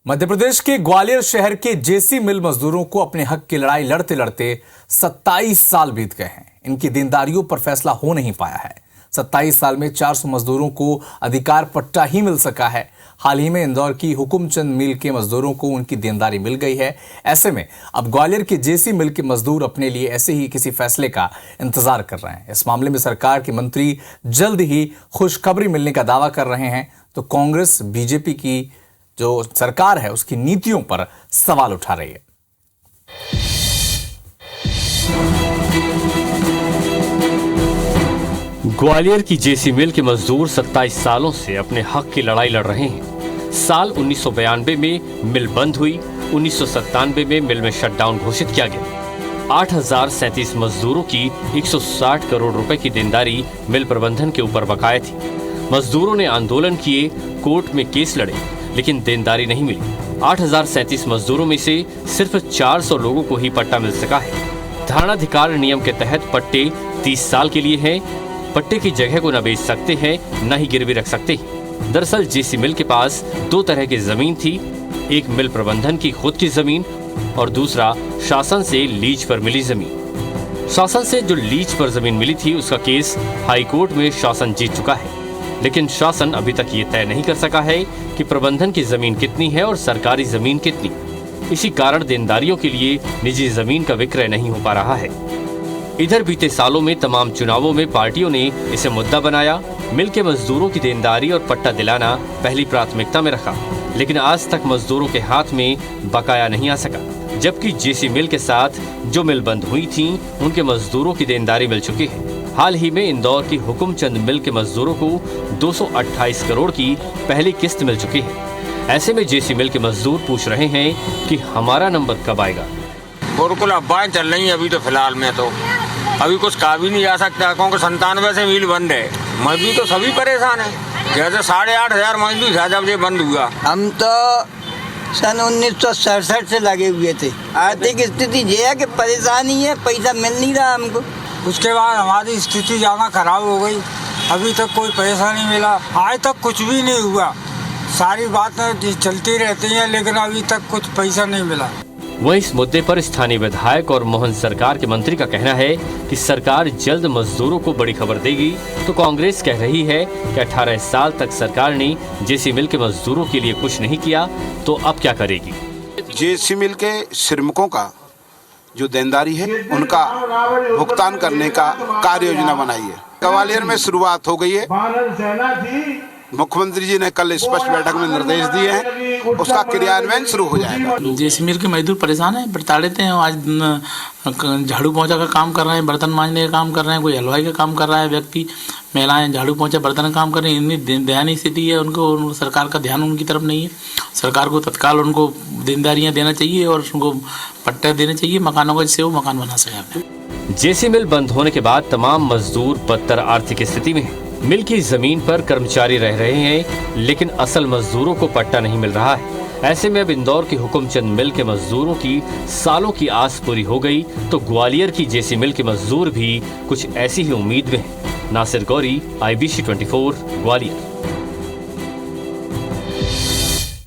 मध्य प्रदेश के ग्वालियर शहर के जेसी मिल मजदूरों को अपने हक की लड़ाई लड़ते लड़ते 27 साल बीत गए हैं। इनकी देनदारियों पर फैसला हो नहीं पाया है। 27 साल में 400 मजदूरों को अधिकार पट्टा ही मिल सका है। हाल ही में इंदौर की हुकुमचंद मिल के मजदूरों को उनकी देनदारी मिल गई है। ऐसे में अब ग्वालियर के जेसी मिल के मजदूर अपने लिए ऐसे ही किसी फैसले का इंतजार कर रहे हैं। इस मामले में सरकार के मंत्री जल्द ही खुशखबरी मिलने का दावा कर रहे हैं, तो कांग्रेस बीजेपी की जो सरकार है उसकी नीतियों पर सवाल उठा रही है। ग्वालियर की जेसी मिल के मजदूर 27 सालों से अपने हक की लड़ाई लड़ रहे हैं। साल 1992 में मिल बंद हुई। 1997 में मिल में शटडाउन घोषित किया गया। 8037 मजदूरों की 160 करोड़ रुपए की देनदारी मिल प्रबंधन के ऊपर बकाया थी। मजदूरों ने आंदोलन किए, कोर्ट में केस लड़े, लेकिन देनदारी नहीं मिली। 8037 मजदूरों में से सिर्फ 400 लोगों को ही पट्टा मिल सका है। धारणाधिकार नियम के तहत पट्टे 30 साल के लिए हैं। पट्टे की जगह को न बेच सकते हैं, न ही गिरवी रख सकते हैं। दरअसल जेसी मिल के पास दो तरह की जमीन थी, एक मिल प्रबंधन की खुद की जमीन और दूसरा शासन से लीज पर मिली जमीन। शासन से जो लीज पर जमीन मिली थी उसका केस हाई कोर्ट में शासन जीत चुका है, लेकिन शासन अभी तक ये तय नहीं कर सका है कि प्रबंधन की जमीन कितनी है और सरकारी जमीन कितनी। इसी कारण देनदारियों के लिए निजी जमीन का विक्रय नहीं हो पा रहा है। इधर बीते सालों में तमाम चुनावों में पार्टियों ने इसे मुद्दा बनाया। मिल के मजदूरों की देनदारी और पट्टा दिलाना पहली प्राथमिकता में रखा, लेकिन आज तक मजदूरों के हाथ में बकाया नहीं आ सका। जबकि जेसी मिल के साथ जो मिल बंद हुई थी उनके मजदूरों की देनदारी मिल चुकी है। हाल ही में इंदौर की हुकुमचंद मिल के मजदूरों को 228 करोड़ की पहली किस्त मिल चुकी है। ऐसे में जेसी मिल के मजदूर पूछ रहे हैं कि हमारा नंबर कब आएगा। बिल्कुल अफवाहें चल रही है अभी तो फिलहाल में, तो अभी कुछ कहा भी नहीं जा सकता क्योंकि 97 से मिल बंद है। मजदूर तो सभी परेशान है। जैसे 8,500 मजदूर था जब ये बंद हुआ। हम तो सन 1967 से लगे हुए थे। आर्थिक स्थिति ये है कि परेशानी है, पैसा मिल नहीं रहा हमको। उसके बाद हमारी स्थिति ज़्यादा खराब हो गई। अभी तक कोई पैसा नहीं मिला, आज तक कुछ भी नहीं हुआ। सारी बातें चलती रहती हैं, लेकिन अभी तक कुछ पैसा नहीं मिला। वहीं इस मुद्दे पर स्थानीय विधायक और मोहन सरकार के मंत्री का कहना है कि सरकार जल्द मजदूरों को बड़ी खबर देगी। तो कांग्रेस कह रही है कि 18 साल तक सरकार ने जेसी मिल के मजदूरों के लिए कुछ नहीं किया, तो अब क्या करेगी। जेसी मिल के श्रमिकों का जो देनदारी है उनका भुगतान करने का कार्य योजना बनाई है। ग्वालियर में शुरुआत हो गई है। मुख्यमंत्री जी ने कल स्पष्ट बैठक में निर्देश दिए हैं, उसका क्रियान्वयन शुरू हो जाएगा। जेसी मिल के मजदूर परेशान हैं, प्रताड़ित हैं। आज झाड़ू पोंछा का काम कर रहे हैं, बर्तन मांजने का काम कर रहे हैं, कोई हलवाई का काम कर रहा है व्यक्ति। महिलाएं झाड़ू पोंछा बर्तन का काम कर रही हैं। इतनी दयनीय स्थिति है, उनको सरकार का ध्यान उनकी तरफ नहीं है। सरकार को तत्काल उनको देनदारियां देना चाहिए और उनको पट्टे देने चाहिए मकानों का, जिससे वो मकान बना सके। जेसी मिल बंद होने के बाद तमाम मजदूर बदतर आर्थिक स्थिति में हैं। मिल की जमीन पर कर्मचारी रह रहे हैं, लेकिन असल मजदूरों को पट्टा नहीं मिल रहा है। ऐसे में अब इंदौर की हुकुमचंद मिल के मजदूरों की सालों की आस पूरी हो गई, तो ग्वालियर की जेसी मिल के मजदूर भी कुछ ऐसी ही उम्मीद में हैं। नासिर गौरी, IBC 24, ग्वालियर।